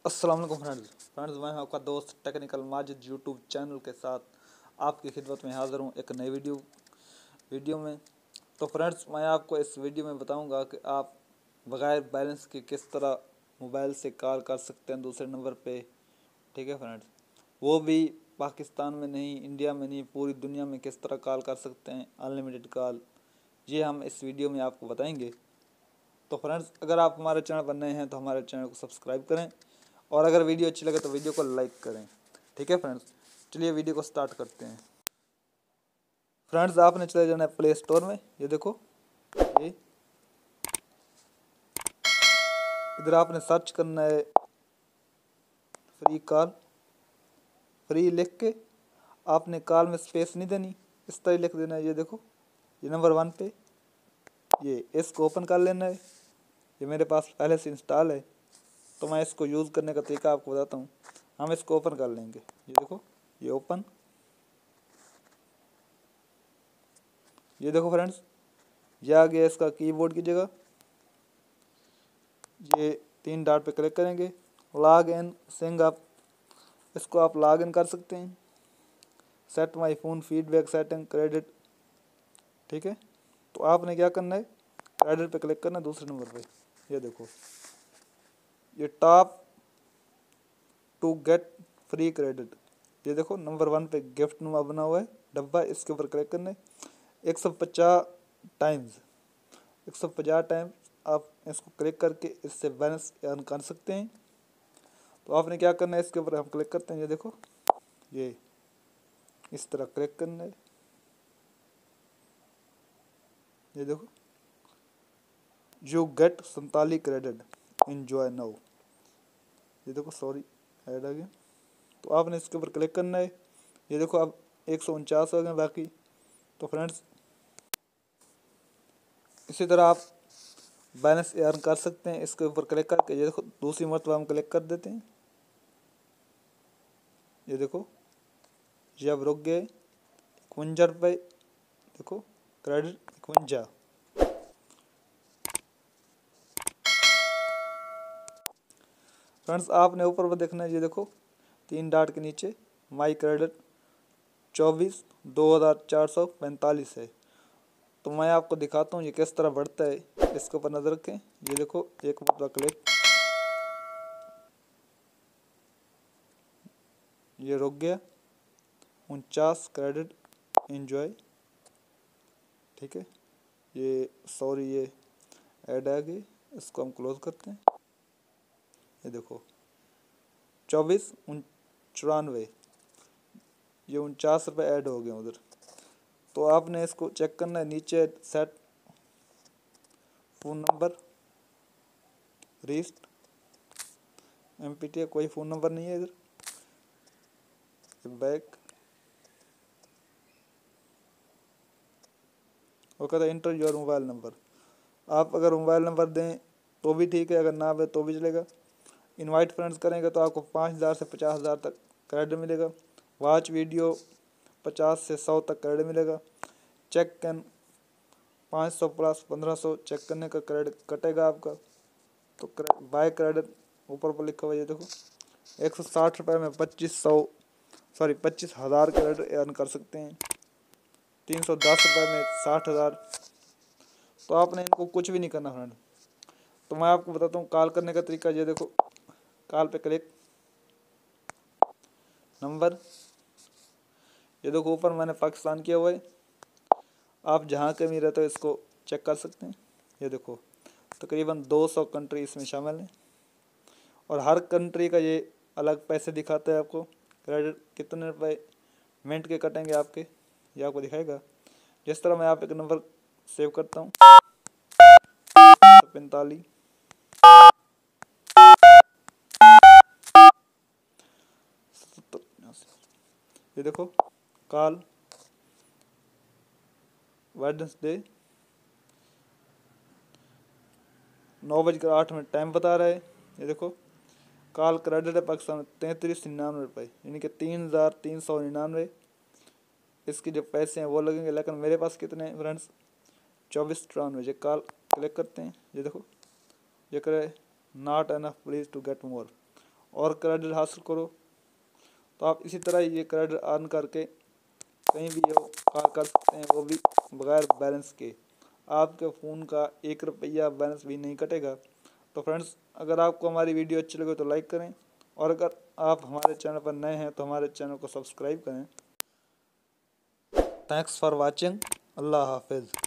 अस्सलाम वालेकुम फ्रेंड्स, मैं हूं आपका दोस्त टेक्निकल माजिद यूट्यूब चैनल के साथ आपकी खिदमत में हाज़िर हूं एक नई वीडियो में। तो फ्रेंड्स, मैं आपको इस वीडियो में बताऊंगा कि आप बगैर बैलेंस के किस तरह मोबाइल से कॉल कर सकते हैं दूसरे नंबर पे। ठीक है फ्रेंड्स, वो भी पाकिस्तान में नहीं, इंडिया में नहीं, पूरी दुनिया में किस तरह कॉल कर सकते हैं, अनलिमिटेड कॉल। ये हम इस वीडियो में आपको बताएंगे। तो फ्रेंड्स, अगर आप हमारे चैनल पर नए हैं तो हमारे चैनल को सब्सक्राइब करें, और अगर वीडियो अच्छी लगे तो वीडियो को लाइक करें। ठीक है फ्रेंड्स, चलिए वीडियो को स्टार्ट करते हैं। फ्रेंड्स, आपने चले जाना है प्ले स्टोर में। ये देखो, ये इधर आपने सर्च करना है फ्री कॉल। फ्री लिख के आपने कॉल में स्पेस नहीं देनी, इस तरह लिख देना है। ये देखो, ये नंबर 1 पे, ये इसको ओपन कर लेना है। ये मेरे पास पहले से इंस्टॉल है, तो मैं इसको यूज़ करने का तरीका आपको बताता हूँ। हम इसको ओपन कर लेंगे। ये देखो, ये ओपन। ये देखो फ्रेंड्स, ये आ गया इसका कीबोर्ड की जगह। ये 3 डॉट पे क्लिक करेंगे, लॉग इन सिंग अप, इसको आप लॉग इन कर सकते हैं। Set my phone feedback setting credit. ठीक है, तो आपने क्या करना है, क्रेडिट पे क्लिक करना है दूसरे नंबर पे। ये देखो, ये top to get free credit. ये देखो, नंबर 1 पे गिफ्ट नुमा बना हुआ है डब्बा, इसके ऊपर क्लिक करना है। 150 टाइम्स 150 टाइम्स आप इसको क्लिक करके इससे बैलेंस अर्न कर सकते हैं। तो आपने क्या करना है, इसके ऊपर हम क्लिक करते हैं। ये देखो, ये इस तरह क्लिक करना है। ये देखो, you get 47 credit, enjoy now. ये देखो, सॉरी ऐड आ गया। तो आपने इसके ऊपर क्लिक करना है। ये देखो, अब 149 हो गए बाकी। तो फ्रेंड्स, इसी तरह आप बैलेंस अर्न कर सकते हैं इसके ऊपर क्लिक करके। ये देखो, दूसरी मरतबा हम क्लिक कर देते हैं। ये देखो, ये अब रुक गए 51 रुपये। देखो, क्रेडिट 51। फ्रेंड्स, आपने ऊपर पर देखना है। ये देखो, 3 डॉट के नीचे माई क्रेडिट 24 2445 है। तो मैं आपको दिखाता हूँ ये किस तरह बढ़ता है, इसके ऊपर नज़र रखें। ये देखो, एक मरतबा क्लिक, ये रुक गया 49 क्रेडिट, एंजॉय। ठीक है, ये सॉरी ये ऐड आ गई, इसको हम क्लोज करते हैं। ये देखो, 24 94, ये 49 रुपये ऐड हो गए उधर। तो आपने इसको चेक करना है, नीचे सेट फ़ोन नंबर रीस्ट MPT, कोई फ़ोन नंबर नहीं है इधर। बैक वो कहता है इंटर योर मोबाइल नंबर। आप अगर मोबाइल नंबर दें तो भी ठीक है, अगर ना दे तो भी चलेगा। इनवाइट फ्रेंड्स करेंगे तो आपको 5000 से 50,000 तक क्रेडिट मिलेगा। वॉच वीडियो 50 से 100 तक क्रेडिट मिलेगा। चेक कैन 500 प्लस 1500 चेक करने का क्रेडिट कटेगा आपका। तो बाय क्रेडिट ऊपर पर लिखा हुआ है। ये देखो, 160 रुपये में 25,000 क्रेडिट अर्न कर सकते हैं। 310 रुपये में 60,000। तो आपने इनको कुछ भी नहीं करना फ्रेंड। तो मैं आपको बताता हूँ कॉल करने का तरीका। ये देखो, कॉल पे क्लिक, नंबर, ये देखो ऊपर मैंने पाकिस्तान किया हुआ है। आप जहाँ के भी रहते हो इसको चेक कर सकते हैं। ये देखो, तकरीबन 200 कंट्री इसमें शामिल हैं, और हर कंट्री का ये अलग पैसे दिखाता है आपको। क्रेडिट कितने रुपए मिनट के कटेंगे आपके, ये आपको दिखाएगा। जिस तरह मैं आप एक नंबर सेव करता हूँ, 45, ये देखो, कॉल वेडनेसडे 9:08 टाइम बता रहा है। ये देखो, कॉल क्रेडिट है पाकिस्तान में 3399 रुपये, यानी कि 3399 इसके जो पैसे हैं वो लगेंगे। लेकिन मेरे पास कितने हैं फ्रेंड्स, 2493। ये कॉल क्लिक करते हैं। ये देखो, ये करे not enough please to get more, और क्रेडिट हासिल करो। तो आप इसी तरह ये क्रेडिट अर्न करके कहीं भी हो कार कर सकते हैं, वो भी बगैर बैलेंस के। आपके फ़ोन का 1 रुपया बैलेंस भी नहीं कटेगा। तो फ्रेंड्स, अगर आपको हमारी वीडियो अच्छी लगे तो लाइक करें, और अगर आप हमारे चैनल पर नए हैं तो हमारे चैनल को सब्सक्राइब करें। Thanks for watching. अल्लाह हाफिज़।